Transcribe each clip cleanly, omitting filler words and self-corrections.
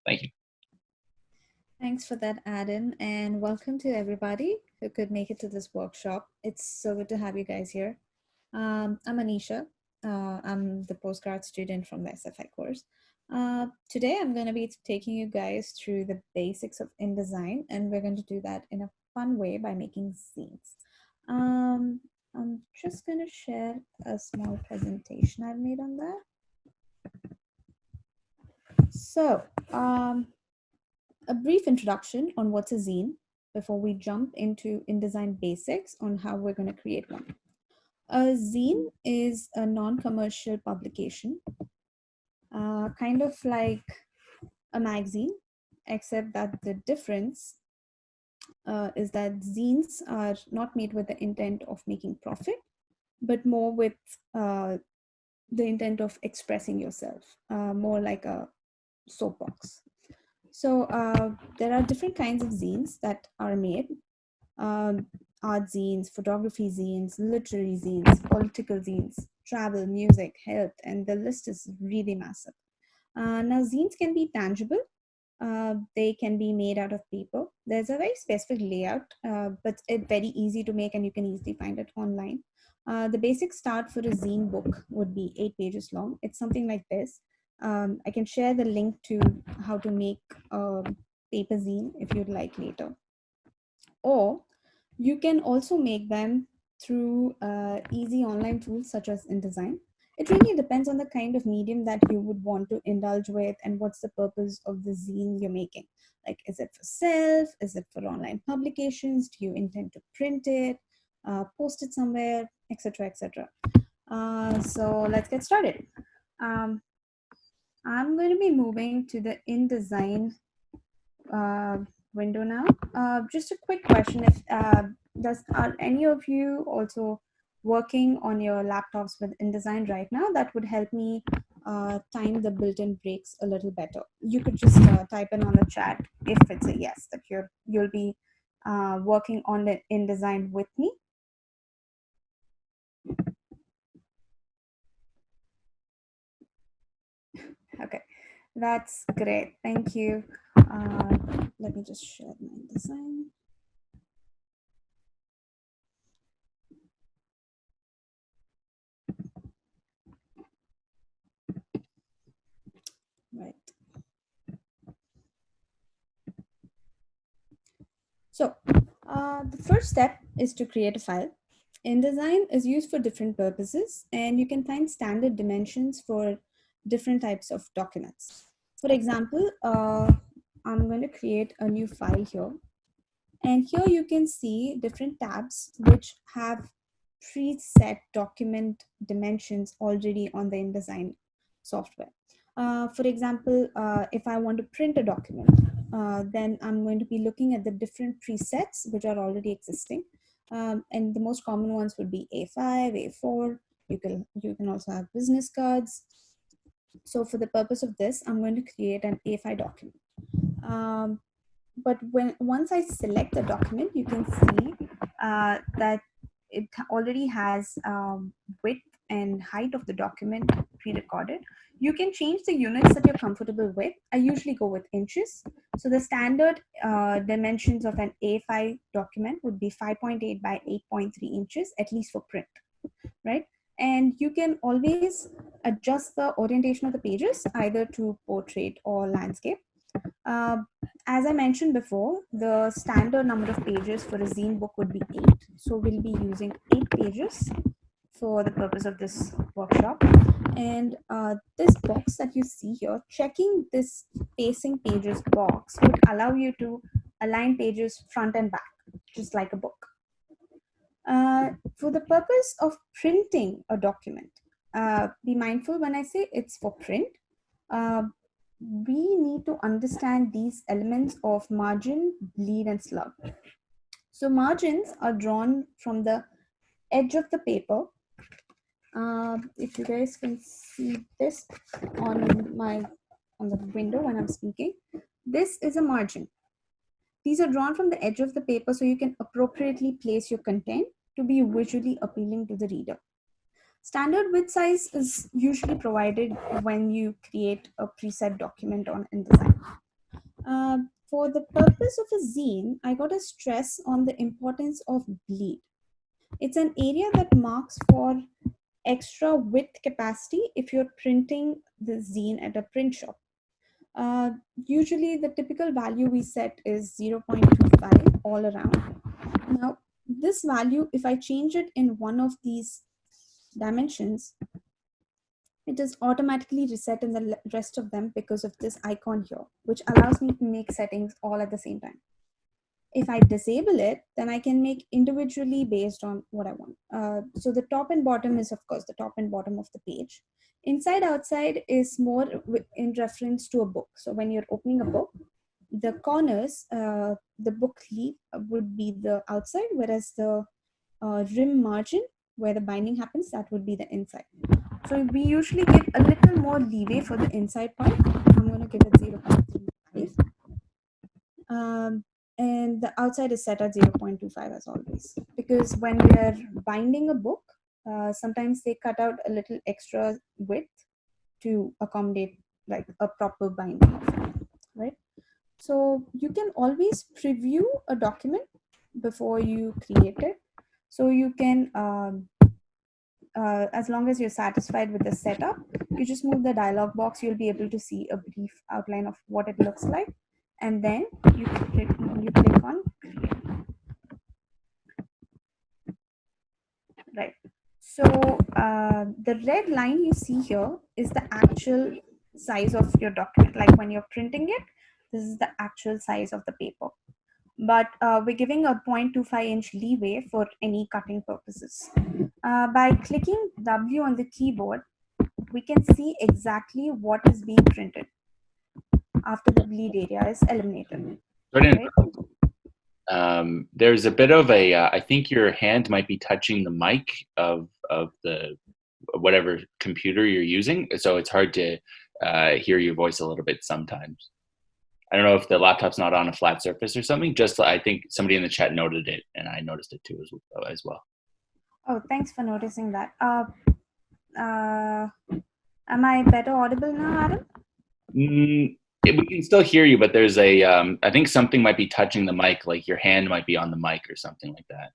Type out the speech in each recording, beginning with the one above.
Thank you. Thanks for that, Adam, and welcome to everybody who could make it to this workshop. It's so good to have you guys here. I'm Aneesha. I'm the postgrad student from the SFI course. Today, I'm going to be taking you guys through the basics of InDesign, and we're going to do that in a fun way by making zines. I'm just going to share a small presentation I've made on that. So, a brief introduction on what's a zine before we jump into InDesign basics on how we're going to create one. A zine is a non-commercial publication, kind of like a magazine, except that the difference is that zines are not made with the intent of making profit, but more with the intent of expressing yourself, more like a soapbox. So there are different kinds of zines that are made. Art zines, photography zines, literary zines, political zines, travel, music, health, and the list is really massive. Now, zines can be tangible. They can be made out of paper. There's a very specific layout, but it's very easy to make and you can easily find it online. The basic start for a zine book would be 8 pages long. It's something like this. I can share the link to how to make a paper zine if you'd like later. Or you can also make them through easy online tools such as InDesign. It really depends on the kind of medium that you would want to indulge with and what's the purpose of the zine you're making. Like, is it for self? Is it for online publications? Do you intend to print it, post it somewhere, etc., etc.? So let's get started. I'm going to be moving to the InDesign window now. Just a quick question: if are any of you also working on your laptops with InDesign right now? That would help me time the built-in breaks a little better. You could just type in on the chat if it's a yes that you'll be working on the InDesign with me. Okay, that's great. Thank you. Let me just share my InDesign. Right. So the first step is to create a file. InDesign is used for different purposes, and you can find standard dimensions for different types of documents. For example, I'm going to create a new file here. And here you can see different tabs which have preset document dimensions already on the InDesign software. For example, if I want to print a document, then I'm going to be looking at the different presets which are already existing. And the most common ones would be A5, A4. You can also have business cards. So for the purpose of this, I'm going to create an A5 document. But once I select the document, you can see that it already has width and height of the document pre-recorded. You can change the units that you're comfortable with. I usually go with inches. So the standard dimensions of an A5 document would be 5.8 by 8.3 inches, at least for print, right? And you can always adjust the orientation of the pages either to portrait or landscape. As I mentioned before, the standard number of pages for a zine book would be 8. So we'll be using 8 pages for the purpose of this workshop. And this box that you see here, checking this spacing pages box would allow you to align pages front and back, just like a book. For the purpose of printing a document, be mindful when I say it's for print. We need to understand these elements of margin, bleed, and slug. So margins are drawn from the edge of the paper. If you guys can see this on the window when I'm speaking, this is a margin. These are drawn from the edge of the paper so you can appropriately place your content to be visually appealing to the reader. Standard width size is usually provided when you create a preset document on InDesign. For the purpose of a zine, I got to stress on the importance of bleed. It's an area that marks for extra width capacity if you're printing the zine at a print shop. Uh, Usually, the typical value we set is 0.25 all around. Now, this value, if I change it in one of these dimensions, it is automatically reset in the rest of them because of this icon here, which allows me to make settings all at the same time. If I disable it, then I can make individually based on what I want. So the top and bottom is, of course, the top and bottom of the page. Inside outside is more in reference to a book. So when you're opening a book, the corners, the book leaf would be the outside, whereas the rim margin where the binding happens, that would be the inside. So we usually give a little more leeway for the inside part. I'm going to give it 0.35. And the outside is set at 0.25 as always. Because when we are binding a book, sometimes they cut out a little extra width to accommodate like a proper binding of it, right? So you can always preview a document before you create it. So you can, as long as you're satisfied with the setup, you just move the dialog box. You'll be able to see a brief outline of what it looks like. And then you click on create. Right. So the red line you see here is the actual size of your document. Like when you're printing it, this is the actual size of the paper. But we're giving a 0.25-inch leeway for any cutting purposes. By clicking W on the keyboard, we can see exactly what is being printed after the bleed area is eliminated. Right? There's a bit of a, I think your hand might be touching the mic of the whatever computer you're using, so it's hard to hear your voice a little bit sometimes. I don't know if the laptop's not on a flat surface or something. Just I think somebody in the chat noted it, and I noticed it too as well. Oh, thanks for noticing that. Am I better audible now, Adam? We can still hear you, but there's a, I think something might be touching the mic, like your hand might be on the mic or something like that,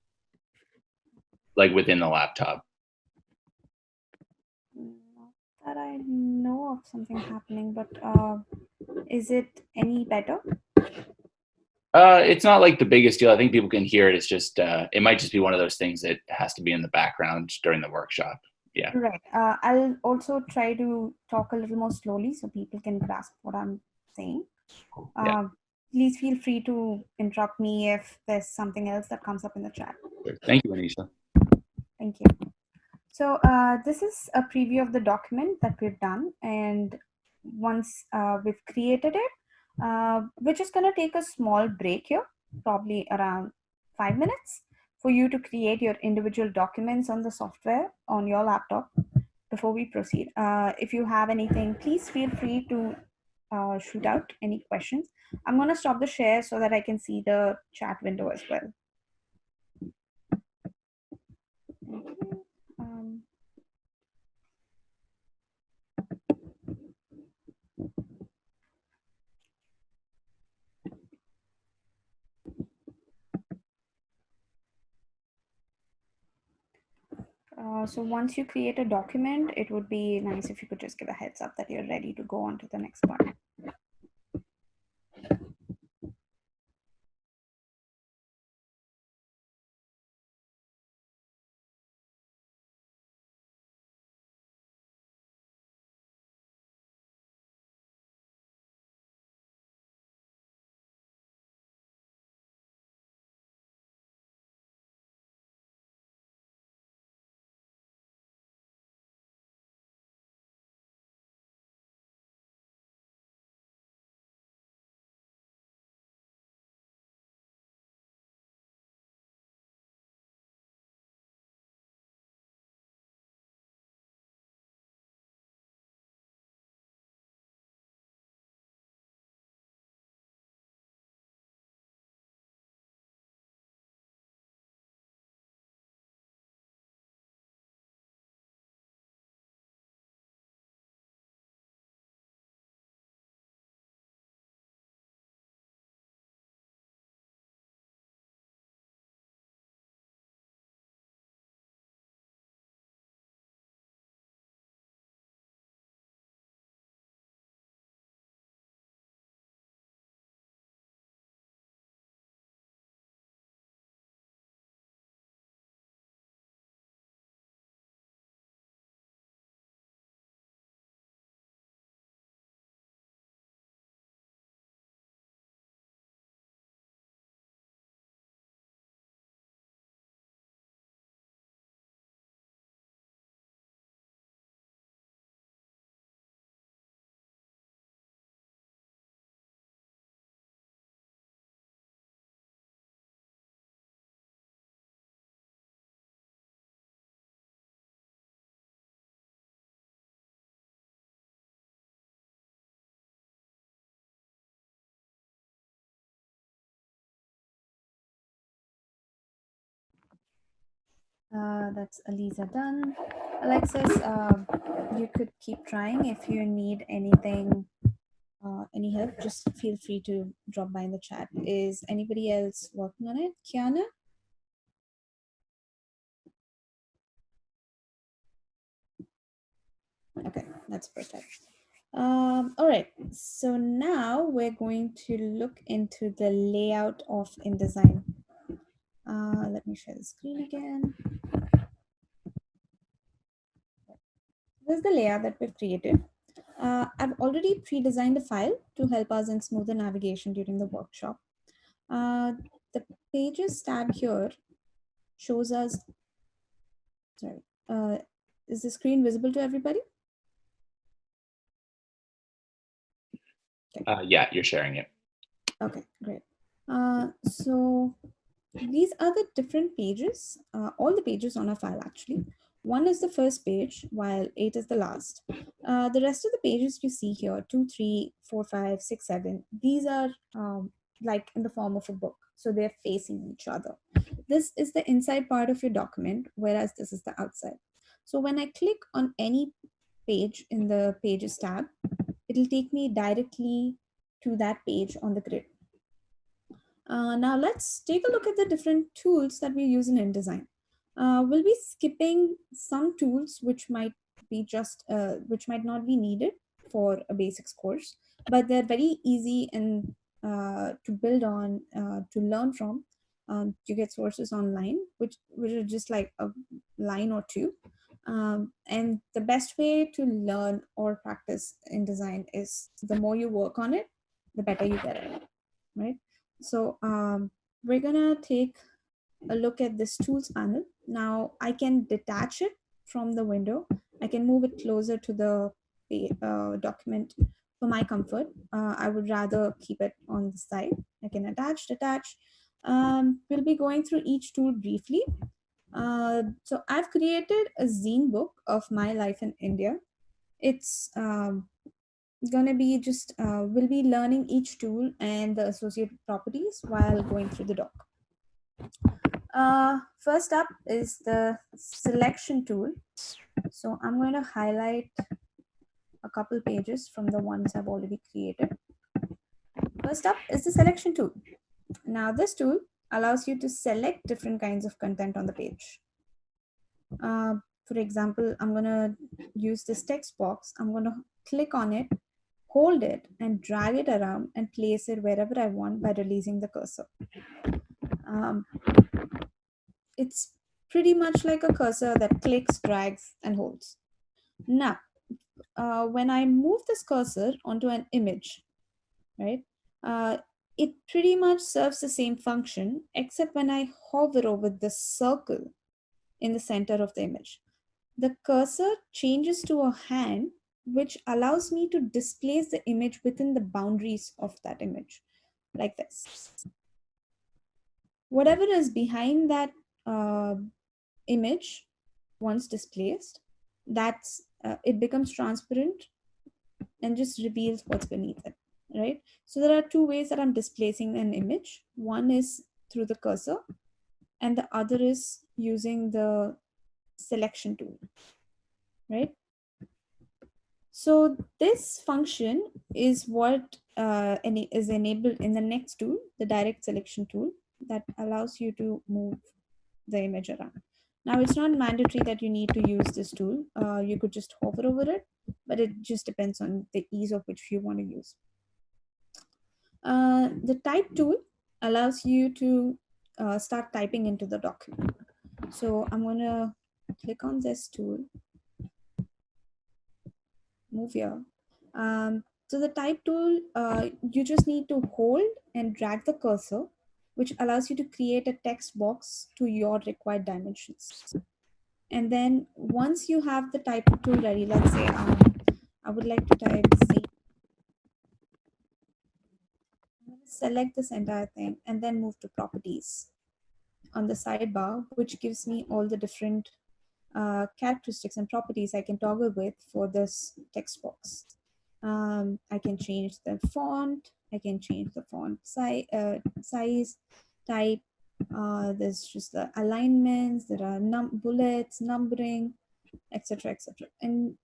like within the laptop. Not that I know of something happening, but is it any better? It's not like the biggest deal. I think people can hear it. It's just, it might just be one of those things that has to be in the background during the workshop. Yeah. Right. I'll also try to talk a little more slowly so people can grasp what I'm saying. Yeah. Please feel free to interrupt me if there's something else that comes up in the chat. Sure. Thank you, Aneesha. Thank you. So this is a preview of the document that we've done. And once we've created it, we're just going to take a small break here, probably around 5 minutes, for you to create your individual documents on the software on your laptop before we proceed. If you have anything, please feel free to shoot out any questions. I'm going to stop the share so that I can see the chat window as well. So once you create a document, it would be nice if you could just give a heads up that you're ready to go on to the next part. That's Aliza done. Alexis, you could keep trying. If you need anything, any help, just feel free to drop by in the chat. Is anybody else working on it? Kiana? Okay, that's perfect. All right, so now we're going to look into the layout of InDesign. Let me share the screen again. This is the layout that we've created. I've already pre-designed the file to help us in smoother navigation during the workshop. The pages tab here shows us, sorry, is the screen visible to everybody? Okay. Yeah, you're sharing it. Okay, great. So these are the different pages, all the pages on our file actually. One is the first page, while 8 is the last. The rest of the pages you see here, 2, 3, 4, 5, 6, 7, these are like in the form of a book. So they're facing each other. This is the inside part of your document, whereas this is the outside. So when I click on any page in the Pages tab, it'll take me directly to that page on the grid. Now let's take a look at the different tools that we use in InDesign. We'll be skipping some tools which might be which might not be needed for a basics course, but they're very easy and to build on, to learn from. You get sources online, which are just like a line or two. And the best way to learn or practice InDesign is the more you work on it, the better you get at it, right? So we're gonna take a look at this tools panel. Now I can detach it from the window. I can move it closer to the document for my comfort. I would rather keep it on the side. I can attach, detach. We'll be going through each tool briefly. So I've created a zine book of my life in India. It's gonna be just we'll be learning each tool and the associated properties while going through the doc. First up is the selection tool. So I'm going to highlight a couple pages from the ones I've already created. First up is the selection tool. Now this tool allows you to select different kinds of content on the page. For example, I'm going to use this text box. I'm going to click on it, hold it, and drag it around and place it wherever I want by releasing the cursor. It's pretty much like a cursor that clicks, drags, and holds. Now, when I move this cursor onto an image, right, it pretty much serves the same function, except when I hover over the circle in the center of the image. The cursor changes to a hand, which allows me to displace the image within the boundaries of that image, like this. Whatever is behind that uh, image, once displaced, that's it becomes transparent and just reveals what's beneath it, right? So there are two ways that I'm displacing an image. One is through the cursor, and the other is using the selection tool, right? So this function is what is enabled in the next tool, the direct selection tool, that allows you to move the image around. Now it's not mandatory that you need to use this tool. You could just hover over it, but it just depends on the ease of which you want to use. The type tool allows you to start typing into the document. So I'm going to click on this tool, move here. So the type tool, you just need to hold and drag the cursor, which allows you to create a text box to your required dimensions. And then once you have the type tool ready, let's say I would like to type Zine. I'm going to select this entire thing and then move to properties on the sidebar, which gives me all the different characteristics and properties I can toggle with for this text box. I can change the font, I can change the font size, type, There's just the alignments, there are bullets, numbering, etc., etc. And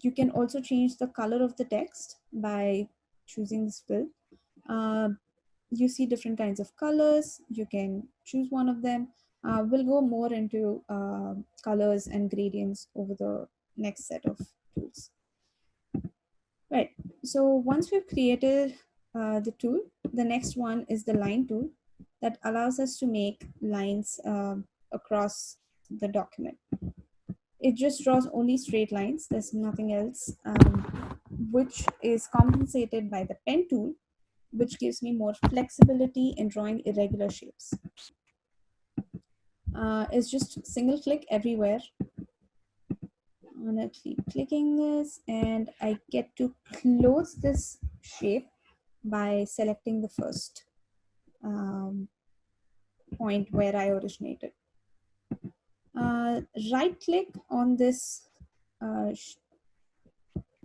you can also change the color of the text by choosing this fill. Uh, you see different kinds of colors. You can choose one of them. We'll go more into colors and gradients over the next set of tools. Right. So once we've created the tool, the next one is the line tool that allows us to make lines across the document. It just draws only straight lines. There's nothing else, which is compensated by the pen tool, which gives me more flexibility in drawing irregular shapes. It's just single click everywhere. I'm gonna keep clicking this, and I get to close this shape by selecting the first point where I originated. Right click on this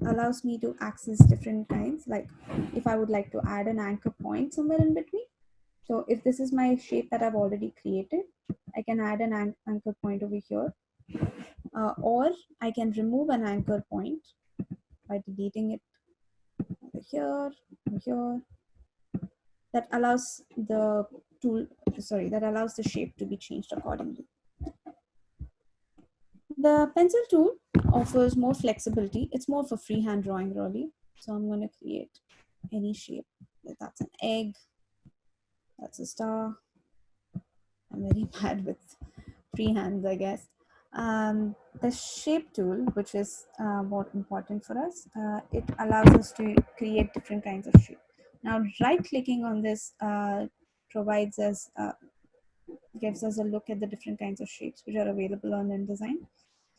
allows me to access different kinds, like if I would like to add an anchor point somewhere in between. So if this is my shape that I've already created, I can add an anchor point over here, or I can remove an anchor point by deleting it over here, over here. That allows the that allows the shape to be changed accordingly. The pencil tool offers more flexibility. It's more for freehand drawing, really. So I'm going to create any shape. That's an egg. That's a star. I'm very bad with freehands, I guess. The shape tool, which is more important for us, it allows us to create different kinds of shape. Now, right-clicking on this provides us, gives us a look at the different kinds of shapes which are available on InDesign.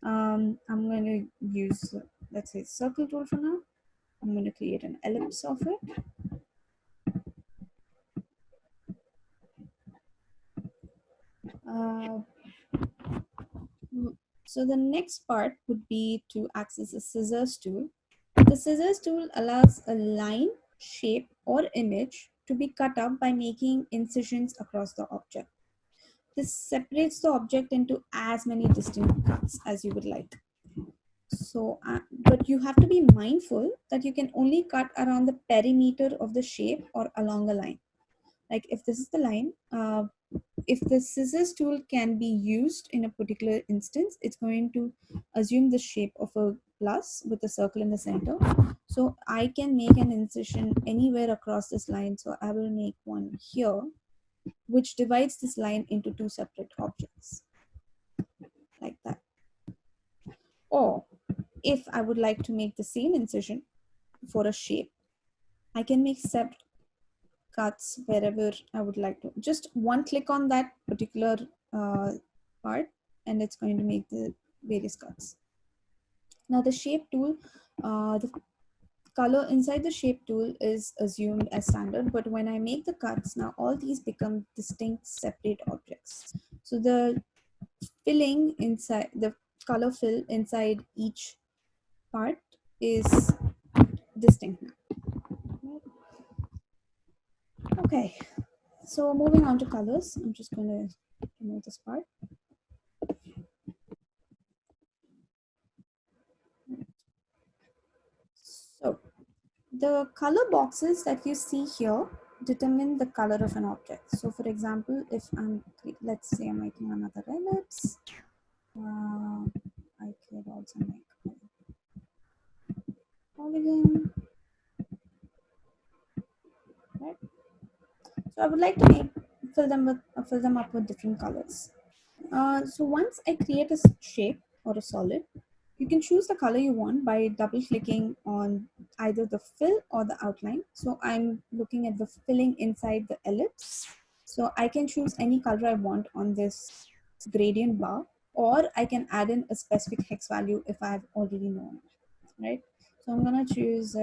I'm going to use, let's say, circle tool for now. I'm going to create an ellipse of it. Uh, so the next part would be to access the scissors tool. The scissors tool allows a line, shape, or image to be cut up by making incisions across the object. This separates the object into as many distinct cuts as you would like. So, but you have to be mindful that you can only cut around the perimeter of the shape or along a line. Like if this is the line, if the scissors tool can be used in a particular instance, it's going to assume the shape of a plus with a circle in the center. So I can make an incision anywhere across this line. So I will make one here, which divides this line into two separate objects, like that. Or if I would like to make the same incision for a shape, I can make separate cuts wherever I would like to. Just one click on that particular part, and it's going to make the various cuts. Now the shape tool, the color inside the shape tool is assumed as standard, but when I make the cuts, now all these become distinct separate objects. So the filling inside, the color fill inside each part is distinct now. Okay, so moving on to colors, I'm just going to remove this part. So the color boxes that you see here determine the color of an object. So for example, if let's say I'm making another ellipse, I could also make a polygon, right? So I would like to fill them up with different colors. So once I create a shape or a solid, you can choose the color you want by double clicking on either the fill or the outline. So I'm looking at the filling inside the ellipse. So I can choose any color I want on this gradient bar, or I can add in a specific hex value if I've already known it, right? So I'm gonna choose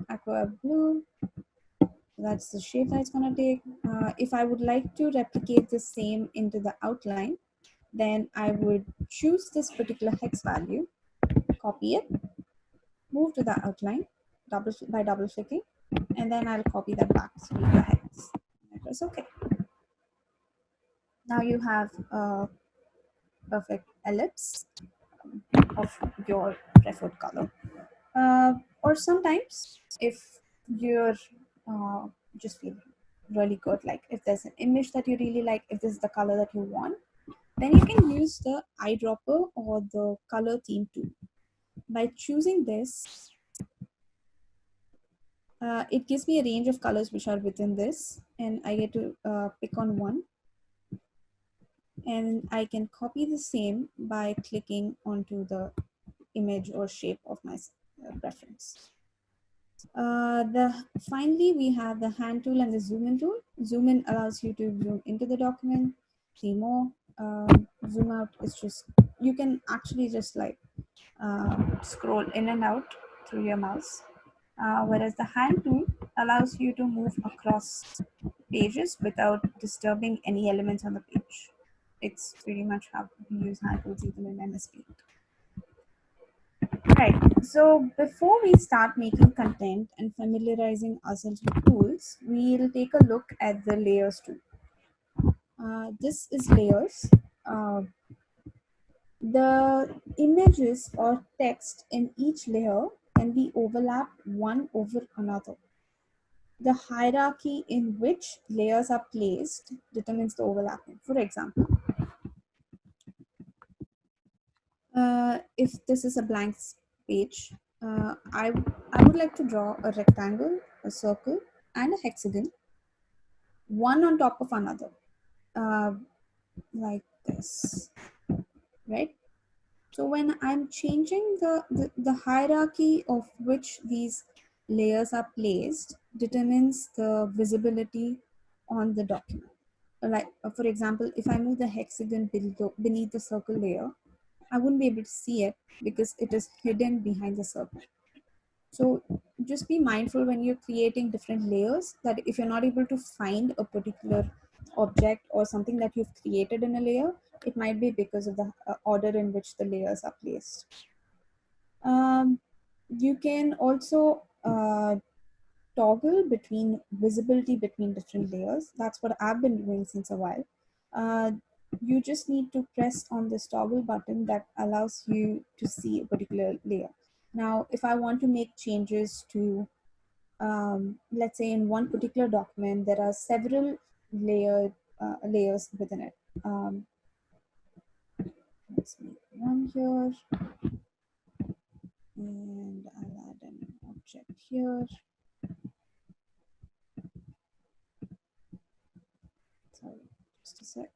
aqua blue. That's the shape that it's gonna take. If I would like to replicate the same into the outline, then I would choose this particular hex value, copy it, move to the outline by double clicking, and then I'll copy that back to the hex. I press OK. Now you have a perfect ellipse of your preferred color. Or sometimes, if you're just feel really good, like if there's an image that you really like, if this is the color that you want, then you can use the eyedropper or the color theme tool. By choosing this, it gives me a range of colors which are within this, and I get to pick on one, and I can copy the same by clicking onto the image or shape of my preference. Finally, we have the hand tool and the zoom in tool. Zoom in allows you to zoom into the document, see more. Zoom out is just, you can actually just like scroll in and out through your mouse. Whereas the hand tool allows you to move across pages without disturbing any elements on the page. It's pretty much how we use hand tools even in MSP. Right. So before we start making content and familiarizing ourselves with tools, we'll take a look at the layers tool. This is layers. Uh, the images or text in each layer can be overlapped one over another. The hierarchy in which layers are placed determines the overlapping. For example, if this is a blank page, I would like to draw a rectangle, a circle, and a hexagon, one on top of another, uh, like this, right? So when I'm changing the hierarchy of which these layers are placed determines the visibility on the document. Like for example, if I move the hexagon beneath the circle layer, I wouldn't be able to see it because it is hidden behind the circle. So just be mindful when you're creating different layers that if you're not able to find a particular object or something that you've created in a layer, it might be because of the order in which the layers are placed. You can also toggle between visibility between different layers. That's what I've been doing since a while. Uh, you just need to press on this toggle button that allows you to see a particular layer. Now, if I want to make changes to, let's say in one particular document, there are several layers within it. Let's make one here, and I'll add an object here. Sorry, just a sec.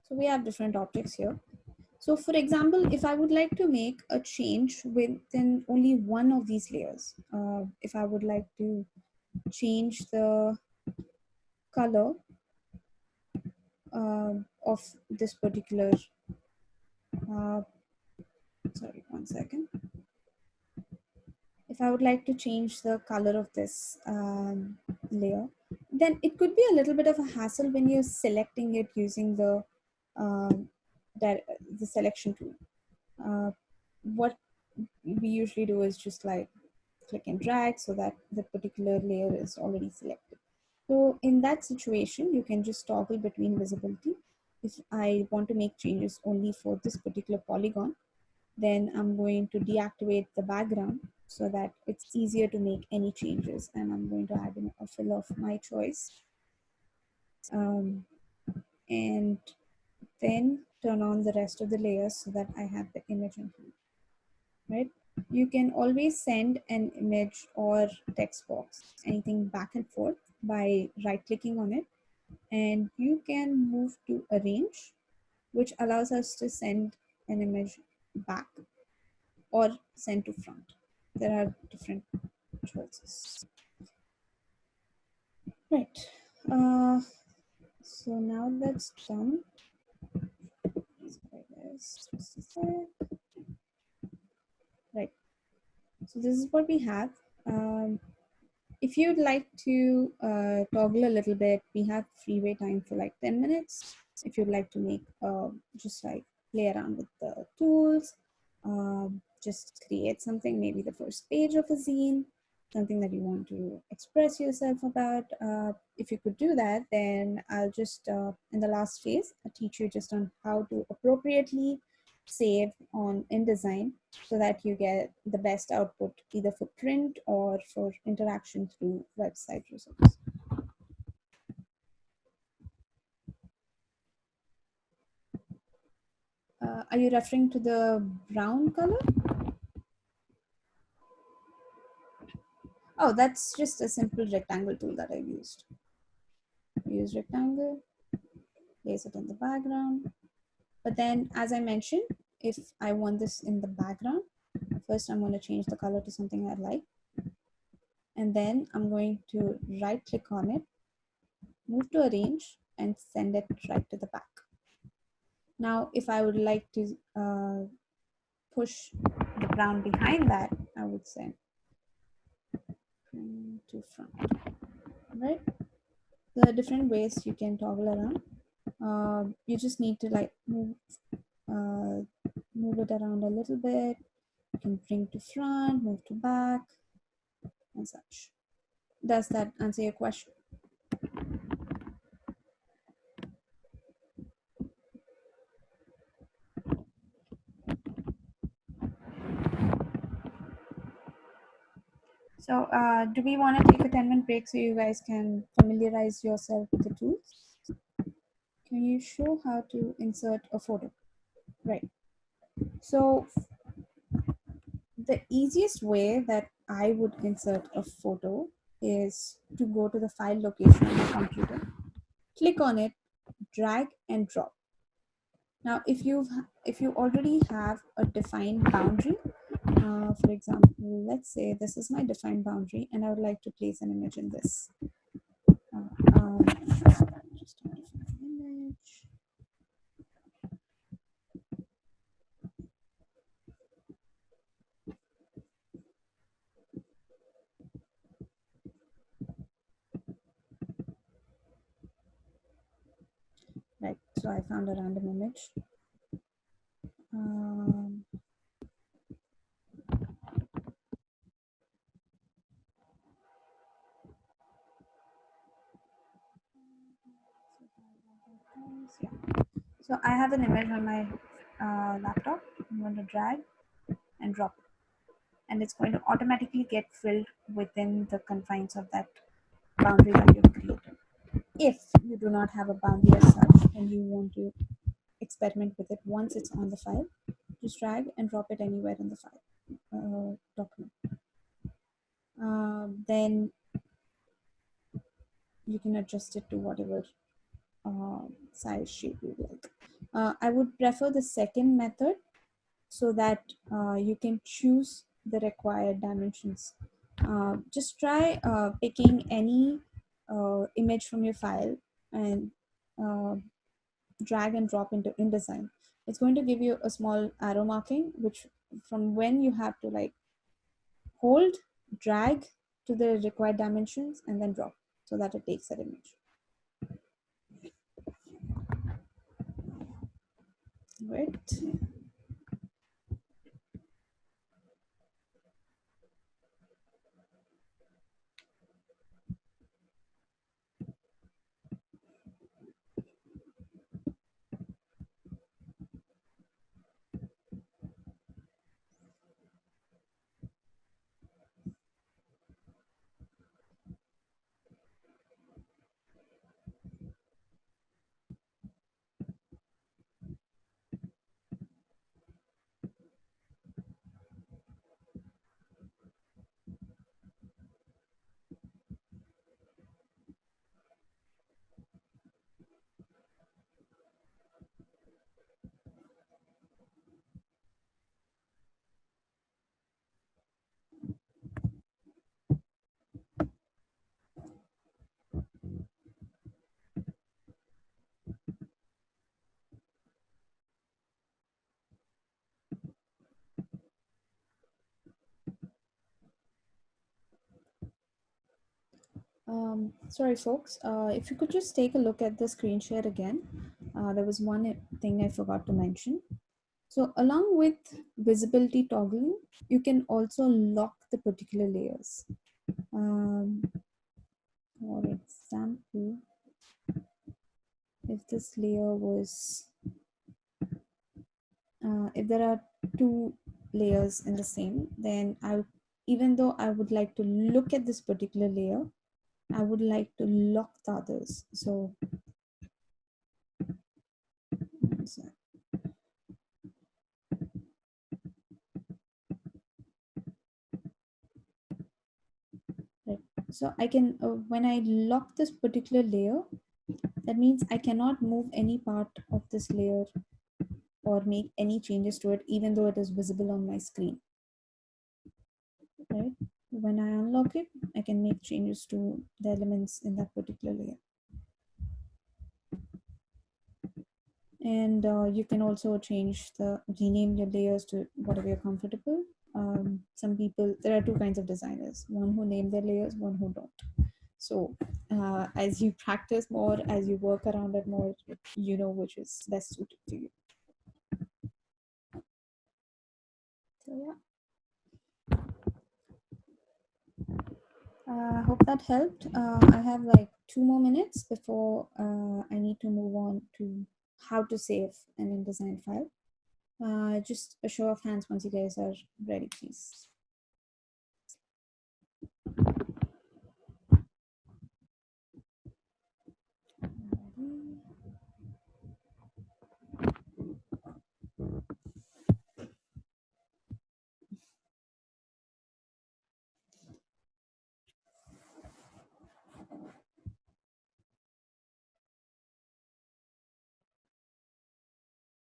So we have different objects here. So for example, if I would like to make a change within only one of these layers, if I would like to change the color of this particular, uh, sorry, one second. If I would like to change the color of this layer, then it could be a little bit of a hassle when you're selecting it using um, the selection tool. What we usually do is just like click and drag so that the particular layer is already selected. So in that situation, you can just toggle between visibility. If I want to make changes only for this particular polygon, then I'm going to deactivate the background so that it's easier to make any changes. And I'm going to add in a fill of my choice. And then turn on the rest of the layers so that I have the image included, right? You can always send an image or text box, anything back and forth by right clicking on it. And you can move to arrange, which allows us to send an image back or send to front. There are different choices. Right. So now that's done. Right. So this is what we have. If you'd like to toggle a little bit, we have freeway time for like 10 minutes. If you'd like to make just like play around with the tools, just create something, maybe the first page of a zine, something that you want to express yourself about. If you could do that, then I'll just, in the last phase, I'll teach you just on how to appropriately save on InDesign so that you get the best output either for print or for interaction through website results. Are you referring to the brown color? Oh, that's just a simple rectangle tool that I used. Use rectangle, place it in the background. But then, as I mentioned, if I want this in the background, first I'm going to change the color to something I like. And then I'm going to right click on it, move to arrange, and send it right to the back. Now, if I would like to push the brown behind that, I would say to front, right? There are different ways you can toggle around. You just need to like move it around a little bit. You can bring to front, move to back, and such. Does that answer your question? So do we want to take a 10-minute break so you guys can familiarize yourself with the tools? Can you show how to insert a photo? Right. So the easiest way that I would insert a photo is to go to the file location on your computer, click on it, drag and drop. Now, if you already have a defined boundary, for example, let's say this is my defined boundary, and I would like to place an image in this. Just a different image. Right. So I found a random image. Yeah. So I have an image on my laptop. I'm going to drag and drop it, and it's going to automatically get filled within the confines of that boundary that you've created. If you do not have a boundary as such and you want to experiment with it once it's on the file, just drag and drop it anywhere in the file document. Then you can adjust it to whatever size shape you like. I would prefer the second method so that you can choose the required dimensions. Just try picking any image from your file and drag and drop into InDesign. It's going to give you a small arrow marking, which from when you have to like hold, drag to the required dimensions and then drop so that it takes that image. Right. Sorry, folks. If you could just take a look at the screen share again. There was one thing I forgot to mention. So along with visibility toggling, you can also lock the particular layers. For example, if this layer was, if there are two layers in the same, then even though I would like to look at this particular layer, I would like to lock the others. So right. So I can, when I lock this particular layer, that means I cannot move any part of this layer or make any changes to it, even though it is visible on my screen. Right? When I unlock it, I can make changes to the elements in that particular layer. And you can also rename your layers to whatever you're comfortable. Some people, there are two kinds of designers, one who name their layers, one who don't. So as you practice more, as you work around it more, you know which is best suited to you. So yeah. I hope that helped. I have like 2 more minutes before I need to move on to how to save an InDesign file. Just a show of hands once you guys are ready, please.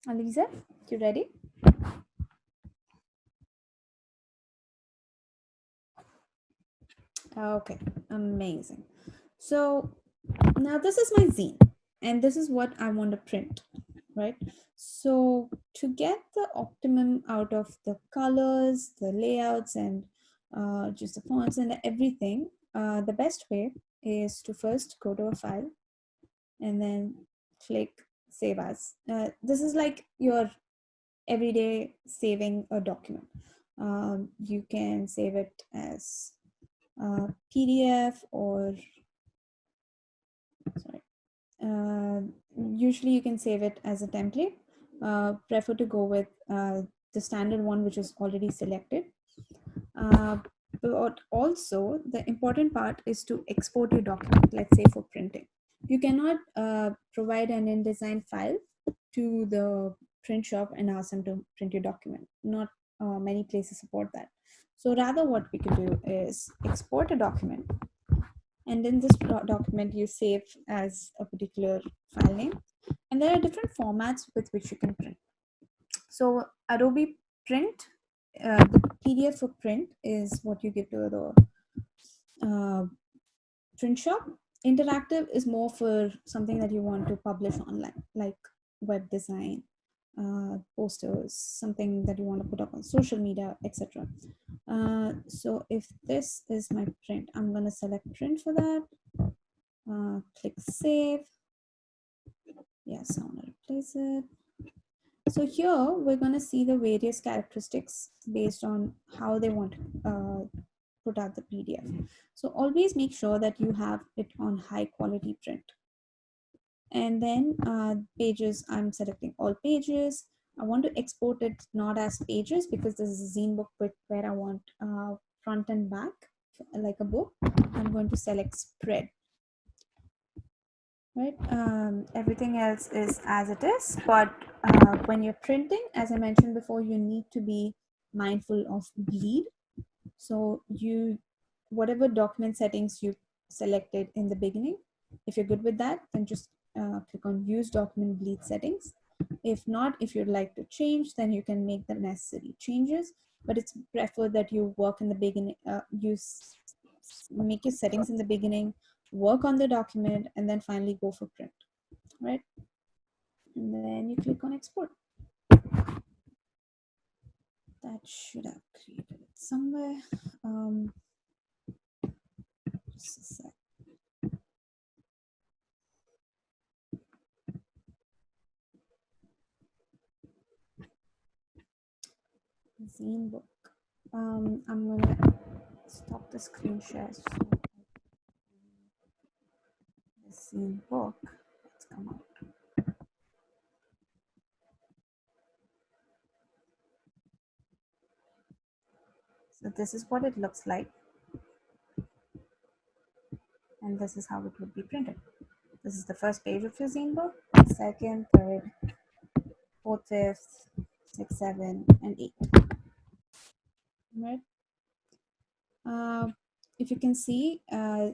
Aliza, you ready? Okay, amazing. So now this is my zine, and this is what I want to print, right? So to get the optimum out of the colors, the layouts, and just the fonts and everything, the best way is to first go to a file and then click save as. This is like your everyday saving a document. You can save it as PDF or sorry. Usually you can save it as a template. Prefer to go with the standard one, which is already selected. But also the important part is to export your document, let's say for printing. You cannot provide an InDesign file to the print shop and ask them to print your document. Not many places support that. So rather what we can do is export a document, and in this document you save as a particular file name, and there are different formats with which you can print. So Adobe Print, the PDF for print is what you give to the print shop. Interactive is more for something that you want to publish online, like web design, posters, something that you want to put up on social media, etc. So if this is my print, I'm going to select print for that. Click save. Yes, I want to replace it. So here we're going to see the various characteristics based on how they want to put out the PDF. So always make sure that you have it on high quality print. And then pages, I'm selecting all pages. I want to export it not as pages because this is a zine book where I want front and back like a book. I'm going to select spread. Right, everything else is as it is, but when you're printing, as I mentioned before, you need to be mindful of bleed. So whatever document settings you selected in the beginning, if you're good with that, then just click on use document bleed settings. If not, if you'd like to change, then you can make the necessary changes, but it's preferred that you work in the beginning, make your settings in the beginning, work on the document, and then finally go for print, right? And then you click on export. That should have created it somewhere. Just a sec. Zine book. I'm gonna stop the screen share. So the Zine book. Let's come out. So this is what it looks like, and this is how it would be printed. This is the first page of your zine book, second, third, fourth, fifth, sixth, seven, and eight. Right? If you can see a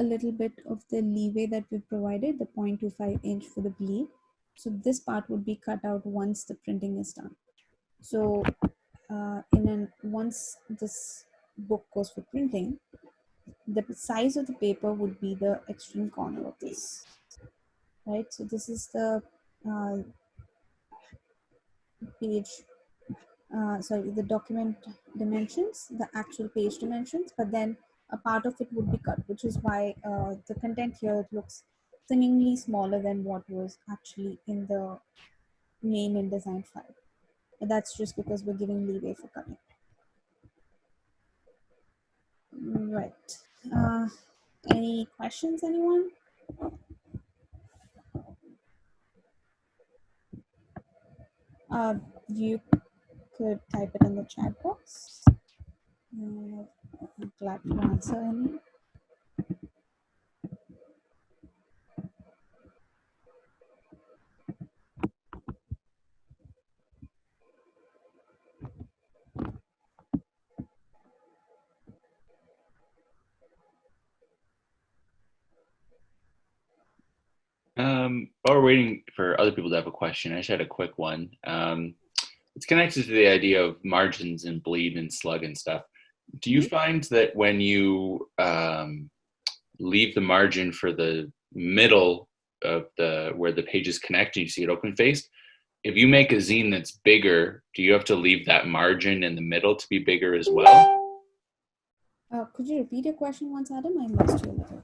little bit of the leeway that we provided, the 0.25 inch for the bleed. So this part would be cut out once the printing is done. So once this book goes for printing, the size of the paper would be the extreme corner of this, right? So this is the page, the document dimensions, the actual page dimensions, but then a part of it would be cut, which is why the content here looks seemingly smaller than what was actually in the main InDesign file. But that's just because we're giving leeway for cutting. Right. Any questions, anyone? You could type it in the chat box. I'm glad to answer any. While we're waiting for other people to have a question, I just had a quick one. It's connected to the idea of margins and bleed and slug and stuff. Do you find that when you leave the margin for the middle of where the pages connect and you see it open faced, if you make a zine that's bigger, do you have to leave that margin in the middle to be bigger as well? Could you repeat your question once, Adam? I missed you a little.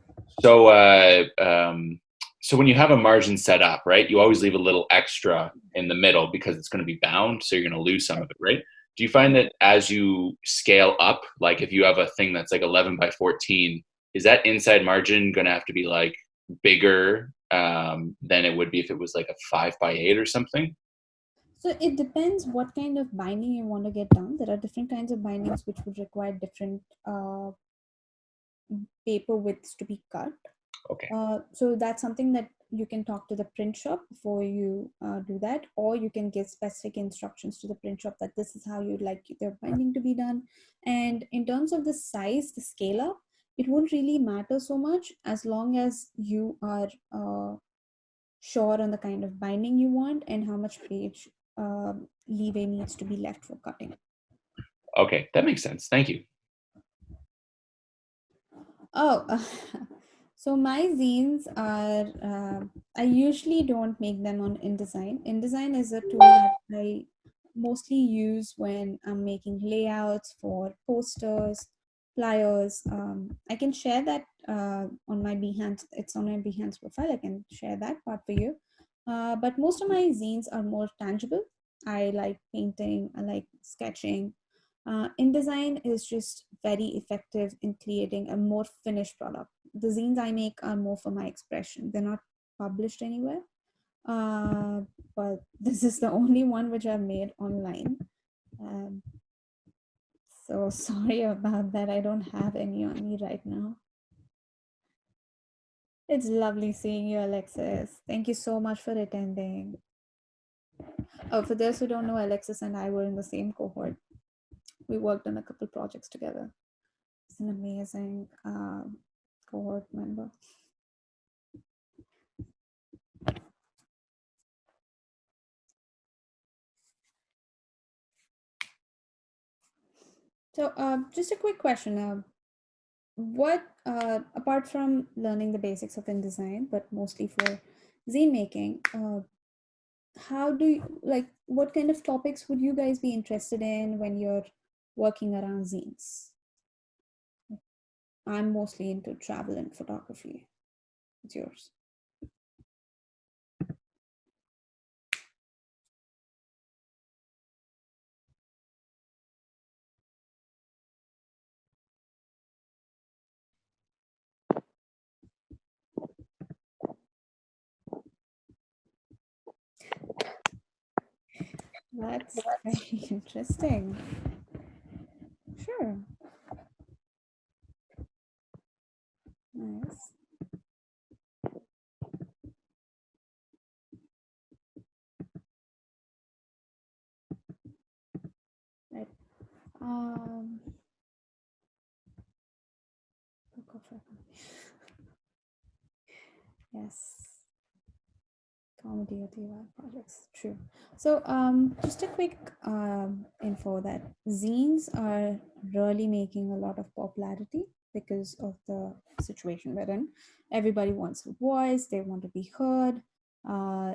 So when you have a margin set up, right, you always leave a little extra in the middle because it's going to be bound, so you're going to lose some of it, right? Do you find that as you scale up, like if you have a thing that's like 11 by 14, is that inside margin going to have to be like bigger than it would be if it was like a 5 by 8 or something? So it depends what kind of binding you want to get done. There are different kinds of bindings which would require different paper widths to be cut. Okay. So that's something that you can talk to the print shop before you do that, or you can give specific instructions to the print shop that this is how you'd like their binding to be done. And in terms of the size, the scale up, it won't really matter so much as long as you are sure on the kind of binding you want and how much page leeway needs to be left for cutting. Okay, that makes sense. Thank you. Oh, so my zines are, I usually don't make them on InDesign. InDesign is a tool that I mostly use when I'm making layouts for posters, flyers. I can share that on my Behance. It's on my Behance profile. I can share that part for you. But most of my zines are more tangible. I like painting, I like sketching. InDesign is just very effective in creating a more finished product. The zines I make are more for my expression. They're not published anywhere. But this is the only one which I've made online. So sorry about that. I don't have any on me right now. It's lovely seeing you, Alexis. Thank you so much for attending. Oh, for those who don't know, Alexis and I were in the same cohort. We worked on a couple projects together. It's an amazing cohort member. So just a quick question. What, apart from learning the basics of InDesign, but mostly for zine making, how do you, like, what kind of topics would you guys be interested in when you're working around zines? I'm mostly into travel and photography. What's yours? That's very interesting. Sure. Nice. Right. Um, book of yes. Comedy or DIY projects. True. So, just a quick info that zines are really making a lot of popularity because of the situation we're in. Everybody wants a voice, they want to be heard.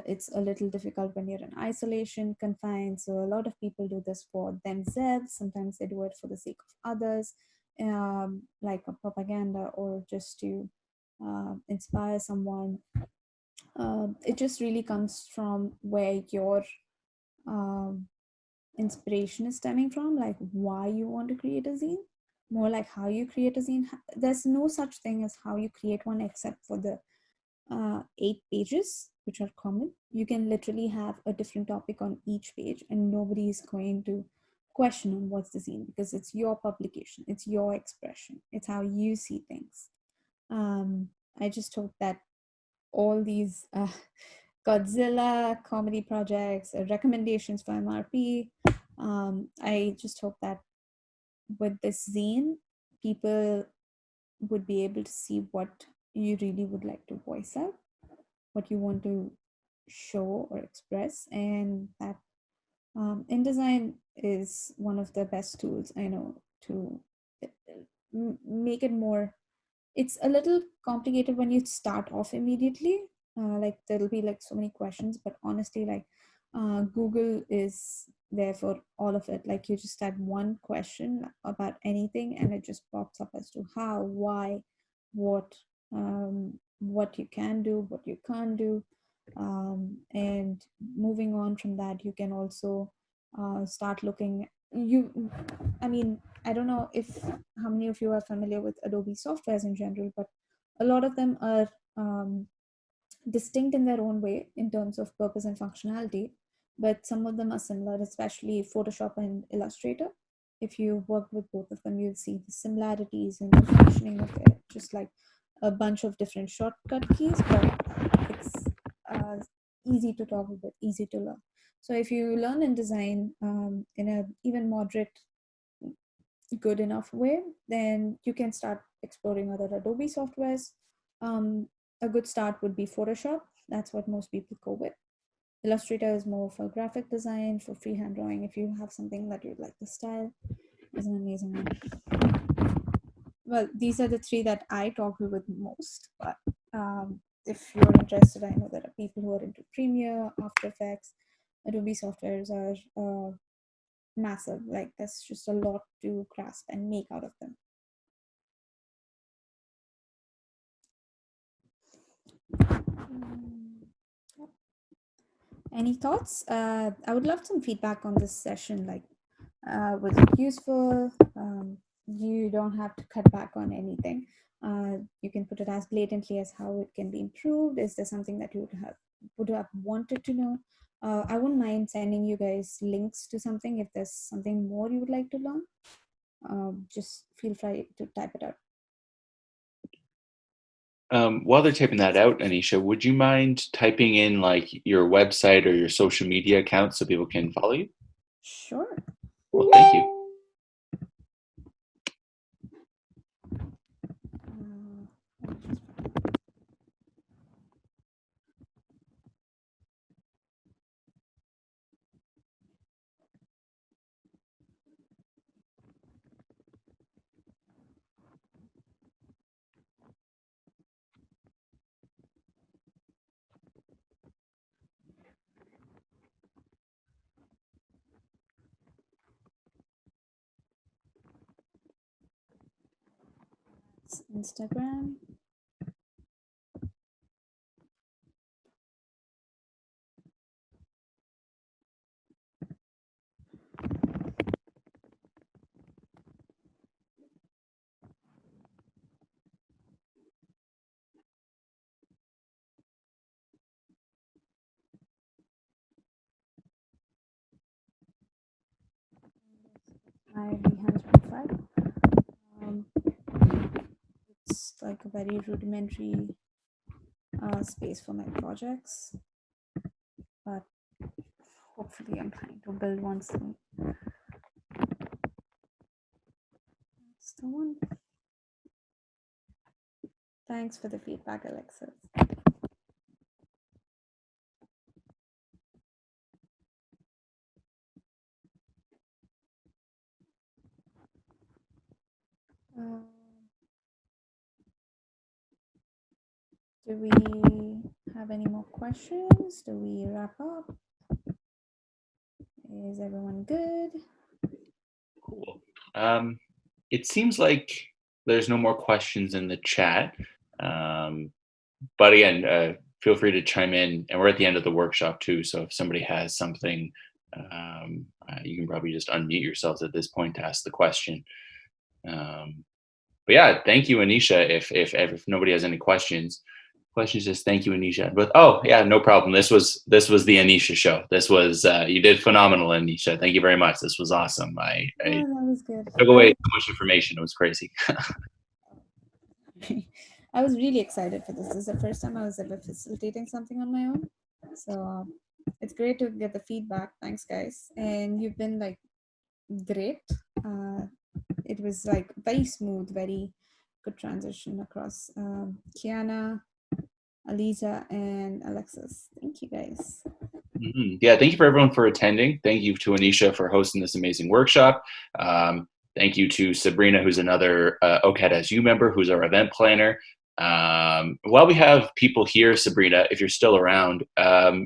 It's a little difficult when you're in isolation, confined. So, a lot of people do this for themselves. Sometimes they do it for the sake of others, like a propaganda or just to inspire someone. It just really comes from where your um, inspiration is stemming from, like why you want to create a zine, more like how you create a zine. There's no such thing as how you create one except for the 8 pages, which are common. You can literally have a different topic on each page, and nobody is going to question on what's the zine because it's your publication, it's your expression, it's how you see things. Um, I just hope that all these Godzilla comedy projects, recommendations for MRP. I just hope that with this zine, people would be able to see what you really would like to voice out, what you want to show or express, and that InDesign is one of the best tools I know to make it more. It's a little complicated when you start off immediately. Like there'll be like so many questions, but honestly, like Google is there for all of it. Like you just type one question about anything and it just pops up as to how, why, what, what you can do, what you can't do. And moving on from that, you can also start looking. I mean, I don't know if how many of you are familiar with Adobe softwares in general, but a lot of them are distinct in their own way in terms of purpose and functionality, but some of them are similar, especially Photoshop and Illustrator. If you work with both of them, you'll see the similarities in the functioning of it, just like a bunch of different shortcut keys, but it's uh, easy to talk with, easy to learn. So if you learn InDesign in a even moderate good enough way, then you can start exploring other Adobe softwares. Um, a good start would be Photoshop. That's what most people go with. Illustrator is more for graphic design, for freehand drawing. If you have something that you'd like to style, is an amazing one. Well, these are the three that I talk with most. But if you're interested, I know there are people who are into Premiere, After Effects. Adobe softwares are massive. Like there's just a lot to grasp and make out of them. Any thoughts? I would love some feedback on this session. Like, was it useful? You don't have to cut back on anything. You can put it as blatantly as how it can be improved. Is there something that you would have wanted to know? I wouldn't mind sending you guys links to something if there's something more you would like to learn. Just feel free to type it out. While they're typing that out, Aneesha, would you mind typing in like your website or your social media account so people can follow you? Sure. Well, thank you. Instagram. my Behance profile. It's like a very rudimentary space for my projects, but hopefully I'm planning to build one soon. That's the one. Thanks for the feedback, Alexis. Do we have any more questions? Do we wrap up? Is everyone good? Cool. It seems like there's no more questions in the chat. But again, feel free to chime in. And we're at the end of the workshop too. So if somebody has something, you can probably just unmute yourselves at this point to ask the question. But yeah, thank you, Aneesha. If nobody has any questions, just thank you, Aneesha. But oh yeah, no problem. This was the Aneesha show. This was you did phenomenal, Aneesha. Thank you very much. This was awesome. I that was good. took away so much information. It was crazy. I was really excited for this. This is the first time I was ever facilitating something on my own. So it's great to get the feedback. Thanks, guys. And you've been like great. It was like very smooth, very good transition across Kiana, Aliza, and Alexis. Thank you, guys. Mm-hmm. Yeah, thank you for everyone for attending. Thank you to Aneesha for hosting this amazing workshop. Thank you to Sabrina, who's another OCAD SU member, who's our event planner. While we have people here, Sabrina, if you're still around,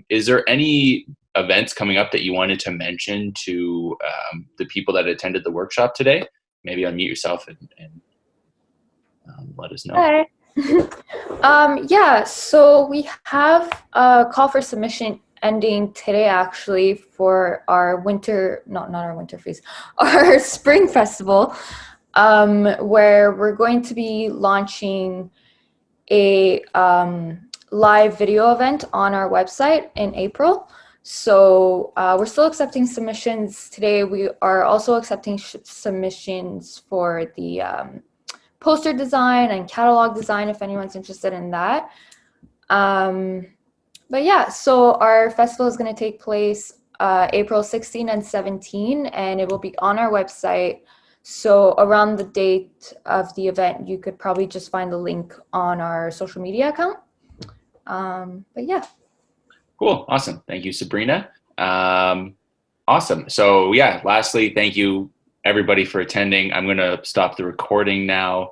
is there any events coming up that you wanted to mention to the people that attended the workshop today? Maybe unmute yourself and let us know. Hi. Yeah, so we have a call for submission ending today actually for our winter, not our winter feast, our spring festival, where we're going to be launching a live video event on our website in April. So we're still accepting submissions today. We are also accepting submissions for the poster design and catalog design if anyone's interested in that. But yeah, so our festival is going to take place April 16 and 17, and it will be on our website. So around the date of the event, you could probably just find the link on our social media account. But yeah. Cool. Awesome. Thank you, Sabrina. Awesome. So yeah, lastly, thank you everybody for attending. I'm going to stop the recording now.